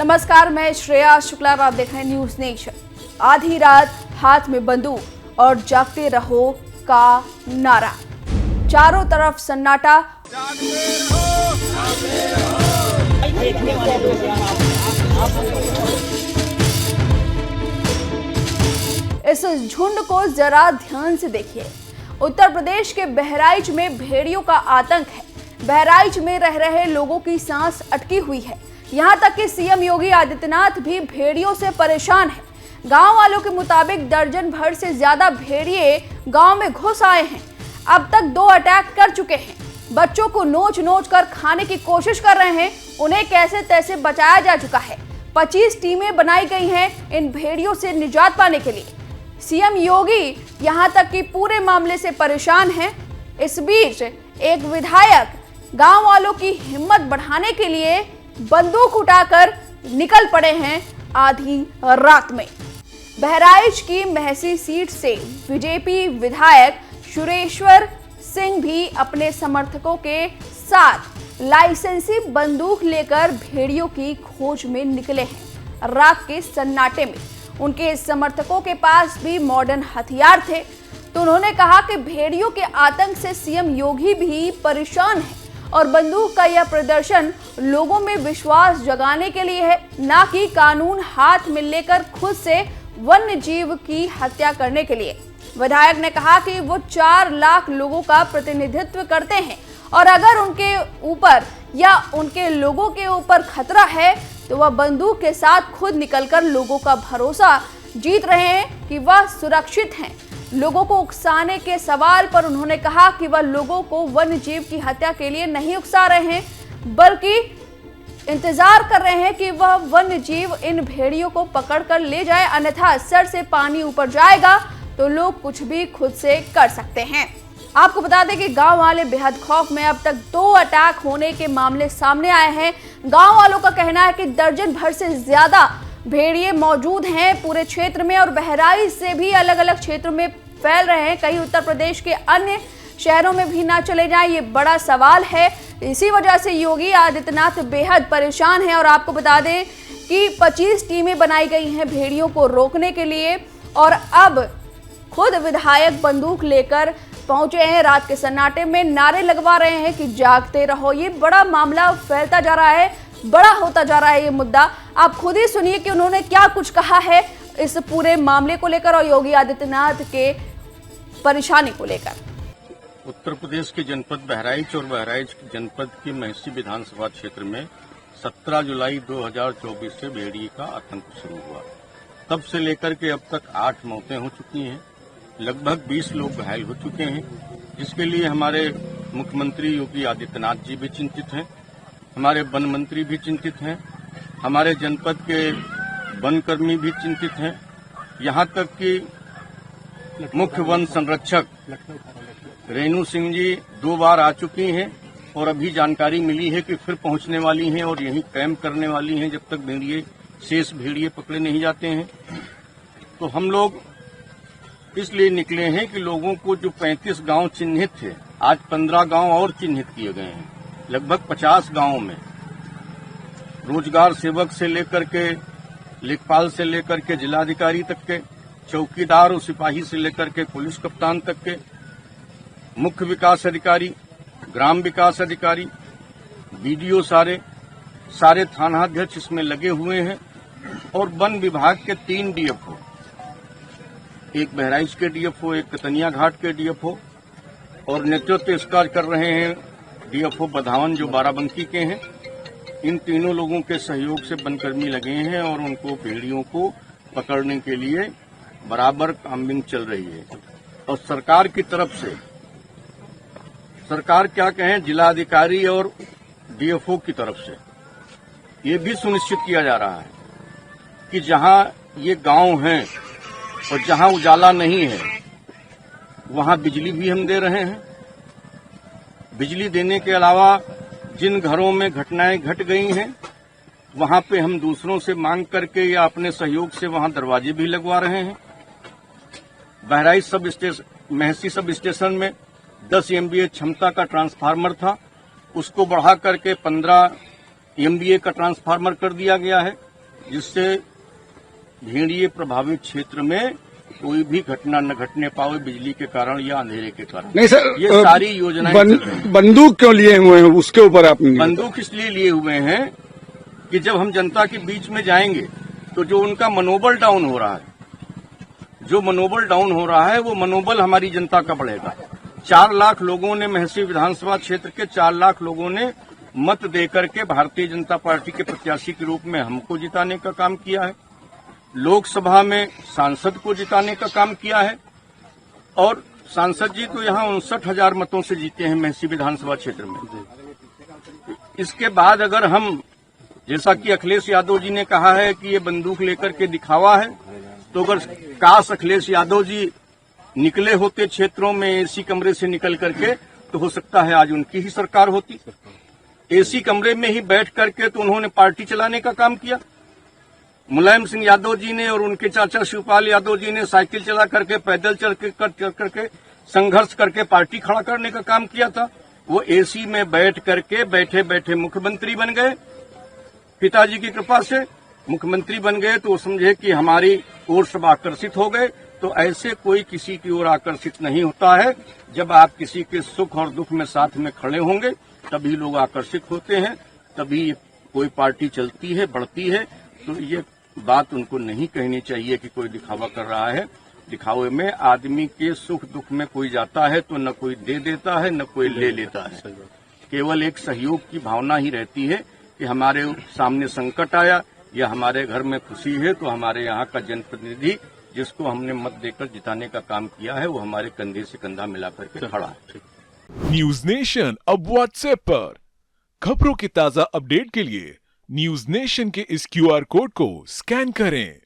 नमस्कार, मैं श्रेया शुक्ला और आप देख रहे हैं न्यूज नेशन। आधी रात हाथ में बंदूक और जागते रहो का नारा, चारों तरफ सन्नाटा। इस झुंड को जरा ध्यान से देखिए। उत्तर प्रदेश के बहराइच में भेड़ियों का आतंक है। बहराइच में रह रहे लोगों की सांस अटकी हुई है। यहां तक कि सीएम योगी आदित्यनाथ भी भेड़ियों से परेशान है। गांव वालों के मुताबिक दर्जन भर से ज्यादा भेड़िए गांव में घुस आए हैं। अब तक 2 अटैक कर चुके हैं। बच्चों को नोच नोच कर खाने की कोशिश कर रहे हैं। उन्हें कैसे तैसे बचाया जा चुका है। 25 टीमें बनाई गई हैं इन भेड़ियों से निजात पाने के लिए। सीएम योगी यहां तक कि पूरे मामले से परेशान हैं। इस बीच एक विधायक गांव वालों की हिम्मत बढ़ाने के लिए बंदूक उठाकर निकल पड़े हैं आधी रात में। बहराइच की महसी सीट से बीजेपी विधायक सुरेश्वर सिंह भी अपने समर्थकों के साथ लाइसेंसी बंदूक लेकर भेड़ियों की खोज में निकले हैं। रात के सन्नाटे में उनके समर्थकों के पास भी मॉडर्न हथियार थे, तो उन्होंने कहा कि भेड़ियों के आतंक से सीएम योगी भी परेशान है और बंदूक का यह प्रदर्शन लोगों में विश्वास जगाने के लिए है, ना कि कानून हाथ में लेकर खुद से वन्य जीव की हत्या करने के लिए। विधायक ने कहा कि वो 4 लाख लोगों का प्रतिनिधित्व करते हैं और अगर उनके ऊपर या उनके लोगों के ऊपर खतरा है तो वह बंदूक के साथ खुद निकलकर लोगों का भरोसा जीत रहे हैं कि वह सुरक्षित हैं। लोगों को उकसाने के सवाल पर उन्होंने कहा कि वह लोगों को वन्य जीव की हत्या के लिए नहीं उकसा रहे हैं, बल्कि इंतजार कर रहे हैं कि वह वन्य जीव इन भेड़ियों को पकड़कर ले जाए, अन्यथा सर से पानी ऊपर जाएगा तो लोग कुछ भी खुद से कर सकते हैं। आपको बता दें कि गांव वाले बेहद खौफ में। अब तक 2 अटैक होने के मामले सामने आए हैं। गांव वालों का कहना है कि दर्जन भर से ज्यादा भेड़िए मौजूद हैं पूरे क्षेत्र में और बहराइच से भी अलग अलग क्षेत्रों में फैल रहे हैं। कहीं उत्तर प्रदेश के अन्य शहरों में भी ना चले जाएं, ये बड़ा सवाल है। इसी वजह से योगी आदित्यनाथ बेहद परेशान हैं और आपको बता दें कि 25 टीमें बनाई गई हैं भेड़ियों को रोकने के लिए और अब खुद विधायक बंदूक लेकर पहुंचे हैं। रात के सन्नाटे में नारे लगवा रहे हैं कि जागते रहो। ये बड़ा मामला फैलता जा रहा है, बड़ा होता जा रहा है ये मुद्दा। आप खुद ही सुनिए कि उन्होंने क्या कुछ कहा है इस पूरे मामले को लेकर और योगी आदित्यनाथ के परेशानी को लेकर। उत्तर प्रदेश के जनपद बहराइच और बहराइच जनपद की महसी विधानसभा क्षेत्र में 17 जुलाई 2024 से भेड़िए का आतंक शुरू हुआ। तब से लेकर के अब तक 8 मौतें हो चुकी हैं, लगभग 20 लोग घायल हो चुके हैं, जिसके लिए हमारे मुख्यमंत्री योगी आदित्यनाथ जी भी चिंतित हैं, हमारे वन मंत्री भी चिंतित हैं, हमारे जनपद के वनकर्मी भी चिंतित हैं, यहाँ तक कि मुख्य वन संरक्षक रेणु सिंह जी 2 बार आ चुकी हैं और अभी जानकारी मिली है कि फिर पहुंचने वाली हैं और यहीं कैंप करने वाली हैं जब तक भेड़िए शेष भेड़िए पकड़े नहीं जाते हैं। तो हम लोग इसलिए निकले हैं कि लोगों को जो 35 गांव चिन्हित थे, आज 15 गांव और चिन्हित किए गए हैं। लगभग 50 गांवों में रोजगार सेवक से लेकर के लेखपाल से लेकर के जिलाधिकारी तक के, चौकीदार और सिपाही से लेकर के पुलिस कप्तान तक के, मुख्य विकास अधिकारी, ग्राम विकास अधिकारी, बीडीओ सारे थानाध्यक्ष इसमें लगे हुए हैं और वन विभाग के 3 डीएफओ, एक बहराइच के डीएफओ, एक कतनिया घाट के डीएफओ और नेतृत्व इसका कर रहे हैं डीएफओ बधावन जो बाराबंकी के हैं। इन तीनों लोगों के सहयोग से वनकर्मी लगे हैं और उनको भेड़ियों को पकड़ने के लिए बराबर कामबिंग चल रही है। और सरकार की तरफ से, सरकार क्या कहें, जिलाधिकारी और डीएफओ की तरफ से ये भी सुनिश्चित किया जा रहा है कि जहां ये गांव हैं और जहां उजाला नहीं है वहां बिजली भी हम दे रहे हैं। बिजली देने के अलावा जिन घरों में घटनाएं घट गई हैं वहां पे हम दूसरों से मांग करके या अपने सहयोग से वहां दरवाजे भी लगवा रहे हैं। Bahraich sub station, Mahsi sub station में 10 एमवीए क्षमता का ट्रांसफार्मर था, उसको बढ़ा करके 15 एमवीए का ट्रांसफार्मर कर दिया गया है। जिससे भेड़िए प्रभावित क्षेत्र में कोई भी घटना न घटने पावे बिजली के कारण या अंधेरे के कारण। नहीं सर, ये सारी योजनाएं चल रही हैं। बंदूक क्यों लिए हुए हैं उसके ऊपर आप? बंदूक इसलिए लिए हुए हैं कि जब हम जनता के बीच में जाएंगे तो जो उनका मनोबल डाउन हो रहा है, वो मनोबल हमारी जनता का बढ़ेगा। 4 लाख लोगों ने महसी विधानसभा क्षेत्र के 4 लाख लोगों ने मत देकर के भारतीय जनता पार्टी के प्रत्याशी के रूप में हमको जिताने का काम किया है। लोकसभा में सांसद को जिताने का काम किया है और सांसद जी तो यहाँ 59,000 मतों से जीते हैं महसी विधानसभा क्षेत्र में। इसके बाद अगर हम, जैसा कि अखिलेश यादव जी ने कहा है कि ये बंदूक लेकर के दिखावा है, तो अगर काश अखिलेश यादव जी निकले होते क्षेत्रों में एसी कमरे से निकल करके, तो हो सकता है आज उनकी ही सरकार होती। एसी कमरे में ही बैठ करके तो उन्होंने पार्टी चलाने का काम किया। मुलायम सिंह यादव जी ने और उनके चाचा शिवपाल यादव जी ने साइकिल चला करके, पैदल चल करके संघर्ष करके पार्टी खड़ा करने का काम किया था। वो एसी में बैठ करके बैठे बैठे मुख्यमंत्री बन गए। पिताजी की कृपा से मुख्यमंत्री बन गए तो वो समझे कि हमारी ओर सब आकर्षित हो गए। तो ऐसे कोई किसी की ओर आकर्षित नहीं होता है। जब आप किसी के सुख और दुख में साथ में खड़े होंगे तभी लोग आकर्षित होते हैं, तभी कोई पार्टी चलती है, बढ़ती है। तो ये बात उनको नहीं कहनी चाहिए कि कोई दिखावा कर रहा है। दिखावे में आदमी के सुख दुख में कोई जाता है तो न कोई दे देता है न कोई ले लेता है। केवल एक सहयोग की भावना ही रहती है कि हमारे सामने संकट आया या हमारे घर में खुशी है तो हमारे यहाँ का जनप्रतिनिधि जिसको हमने मत देकर जिताने का काम किया है वो हमारे कंधे से कंधा मिलाकर के खड़ा है। न्यूज नेशन अब व्हाट्सएप पर खबरों के ताजा अपडेट के लिए न्यूज नेशन के इस QR कोड को स्कैन करें।